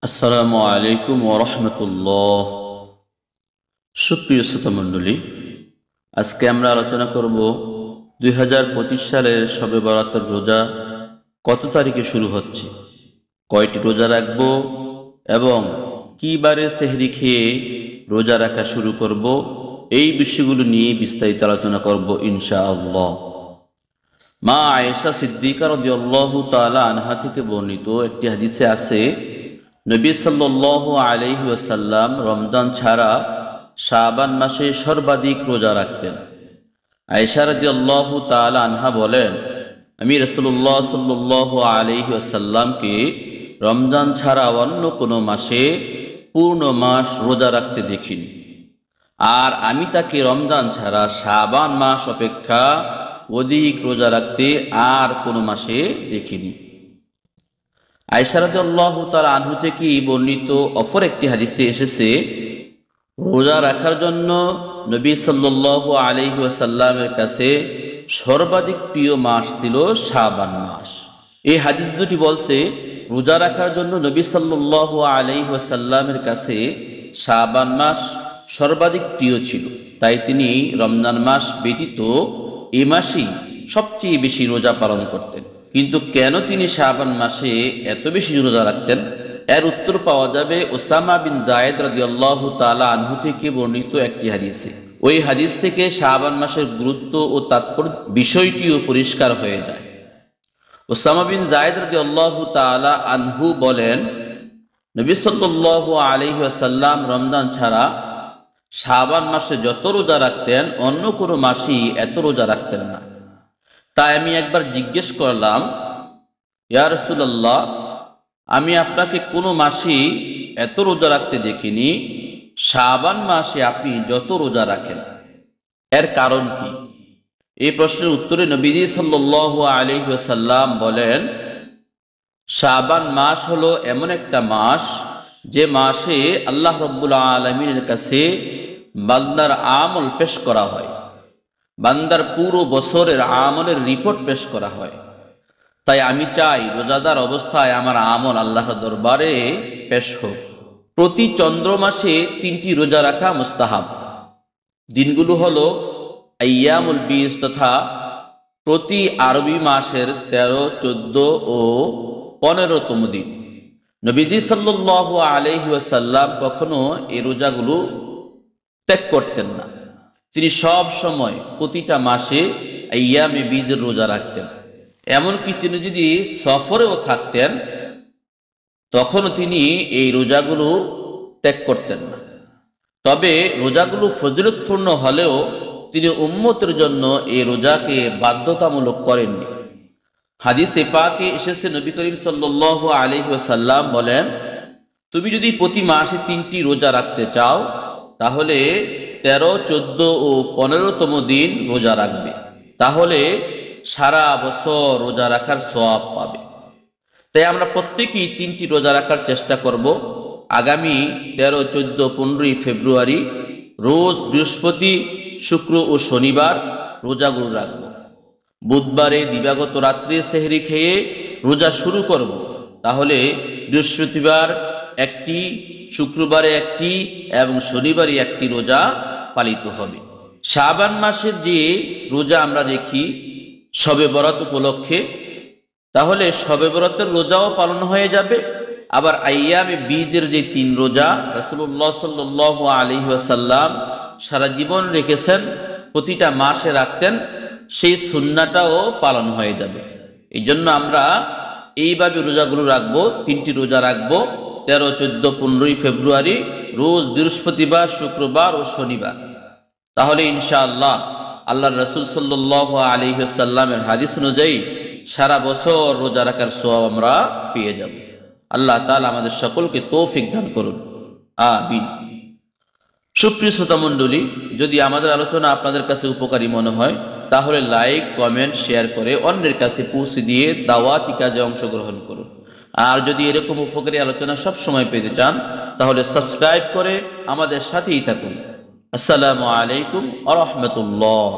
আসসালামু আলাইকুম ওয়া রাহমাতুল্লাহ। সুপ্রিয় শ্রোতা মণ্ডলী, আজকে আমরা আলোচনা করব 2025 সালের শবে বরাতের রোজা কত তারিখে শুরু হচ্ছে, কয়টি রোজা রাখব এবং কী বারে সেহরি খেয়ে রোজা রাখা শুরু করব, এই বিষয়গুলো নিয়ে বিস্তারিত আলোচনা করব ইনশাআল্লাহ। মা আয়েশা সিদ্দিকা রাদিয়াল্লাহু তাআলা আনহা থেকে বর্ণিত একটি হাদিসে আছে, নবী সাল্লাল্লাহু আলাইহি ওয়াসাল্লাম রমজান ছাড়া শাবান মাসে সর্বাধিক রোজা রাখতেন। আয়েশা রাদিয়াল্লাহু তাআলা আনহা বলেন, আমি রাসূলুল্লাহ সাল্লাল্লাহু আলাইহি ওয়াসাল্লামকে রমজান ছাড়া অন্য কোনো মাসে পূর্ণ মাস রোজা রাখতে দেখিনি, আর আমি তাকে রমজান ছাড়া শাবান মাস অপেক্ষা অধিক রোজা রাখতে আর কোনো মাসে দেখিনি। আয়েশা রাদিয়াল্লাহু তাআলা আনহা থেকে বর্ণিত অপর একটি হাদিসে এসেছে, রোজা রাখার জন্য নবী সাল্লাল্লাহু আলাইহি ওয়াসাল্লামের কাছে সর্বাধিক প্রিয় মাস ছিল শাবান মাস। এই হাদিস দুটি বলছে রোজা রাখার জন্য নবী সাল্লাল্লাহু আলাইহি ওয়াসাল্লামের কাছে শাবান মাস সর্বাধিক প্রিয় ছিল, তাই তিনি রমজান মাস ব্যতীত এই মাসেই সবচেয়ে বেশি রোজা পালন করতেন। কিন্তু কেন তিনি শাবান মাসে এত বেশি রোজা রাখতেন, এর উত্তর পাওয়া যাবে ওসামা বিন যায়েদ রাদিয়াল্লাহু তাআলা আনহু থেকে বর্ণিত একটি হাদিসে। ওই হাদিস থেকে শাবান মাসের গুরুত্ব ও তাৎপর্য বিষয়টিও পরিষ্কার হয়ে যায়। ওসামা বিন যায়েদ রাদিয়াল্লাহু তাআলা আনহু বলেন, নবী সাল্লাল্লাহু আলাইহি ওয়াসাল্লাম রমজান ছাড়া শাবান মাসে যত রোজা রাখতেন অন্য কোনো মাসেই এত রোজা রাখতেন না। তাই আমি একবার জিজ্ঞেস করলাম, ইয়া রাসূলুল্লাহ, আমি আপনাকে কোনো মাসেই এত রোজা রাখতে দেখিনি, শাবান মাসে আপনি যত রোজা রাখেন, এর কারণ কি? এই প্রশ্নের উত্তরে নবীজি সাল্লাল্লাহু আলাইহি ওয়াসাল্লাম বলেন, শাবান মাস হলো এমন একটা মাস যে মাসে আল্লাহ রাব্বুল আলামিনের কাছে বান্দার আমল পেশ করা হয়, বান্দার পুরো বছরের আমলের রিপোর্ট পেশ করা হয়। তাই আমি চাই রোজাদার অবস্থায় আমার আমল আল্লাহর দরবারে পেশ হোক। প্রতি চন্দ্র মাসে 3টি রোজা রাখা মুস্তাহাব। দিনগুলো হলো আইয়ামুল বিজ তথা প্রতি আরবি মাসের 13, 14 ও 15তম দিন। নবীজি সাল্লাল্লাহু আলাইহি ওয়াসাল্লাম কখনো এই রোজাগুলো ত্যাগ করতেন না। তিনি সব সময় প্রতিটা মাসে আইয়ামে বীজের রোজা রাখতেন। এমনকি তিনি যদি সফরেও থাকতেন তখনও তিনি এই রোজাগুলো ত্যাগ করতেন না। তবে রোজাগুলো ফজিলতপূর্ণ হলেও তিনি উম্মতের জন্য এই রোজাকে বাধ্যতামূলক করেননি। হাদিসে পাকে এসেছে, নবী করিম সাল্লাল্লাহু আলাইহি ওয়াসাল্লাম বলেন, তুমি যদি প্রতি মাসে 3টি রোজা রাখতে চাও তাহলে 13, 14 ও 15তম দিন রোজা রাখবে, তাহলে সারা বছর রোজা রাখার সওয়াব পাবে। তাই আমরা প্রত্যেকেই 3টি রোজা রাখার চেষ্টা করব। আগামী 13, 14, 15ই ফেব্রুয়ারি রোজ বৃহস্পতি, শুক্র ও শনিবার রোজাগুলো রাখব। বুধবারে দিবাগত রাত্রে সেহরি খেয়ে রোজা শুরু করব, তাহলে বৃহস্পতিবার একটি, শুক্রবারে একটি এবং শনিবারে একটি রোজা পালিত হবে। শাবান মাসের যে রোজা আমরা দেখি শবে বরাত উপলক্ষে, তাহলে শবে বরাতের রোজাও পালন হয়ে যাবে। আবার আইয়ামে বীজের যে 3 রোজা রাসূলুল্লাহ সাল্লাল্লাহু আলাইহি ওয়াসাল্লাম সারা জীবন রেখেছেন, প্রতিটা মাসে রাখতেন, সেই সুন্নাহটাও পালন হয়ে যাবে। এই জন্য আমরা এইভাবে রোজাগুলো রাখবো। 3টি রোজা রাখবো 13, 14, 15ই ফেব্রুয়ারি রোজ বৃহস্পতিবার, শুক্রবার ও শনিবার। তাহলে ইনশাআল্লাহ আল্লাহর রাসূল সাল্লাল্লাহু আলাইহি ওয়াসাল্লামের হাদিস অনুযায়ী সারা বছর রোজা রাখার সওয়াব আমরা পেয়ে যাব। আল্লাহ তাআলা আমাদের সকলকে তৌফিক দান করুন, আমিন। সুপ্রিয় শ্রোতা মণ্ডলী, যদি আমাদের আলোচনা আপনাদের কাছে উপকারী মনে হয় তাহলে লাইক, কমেন্ট, শেয়ার করে অন্যের কাছে পৌঁছে দিয়ে দাওয়াতি কাজে অংশগ্রহণ করুন। আর যদি এরকম উপকারী আলোচনা সব সময় পেতে চান তাহলে সাবস্ক্রাইব করে আমাদের সাথেই থাকুন। আসসালামু আলাইকুম ওয়া রাহমাতুল্লাহ।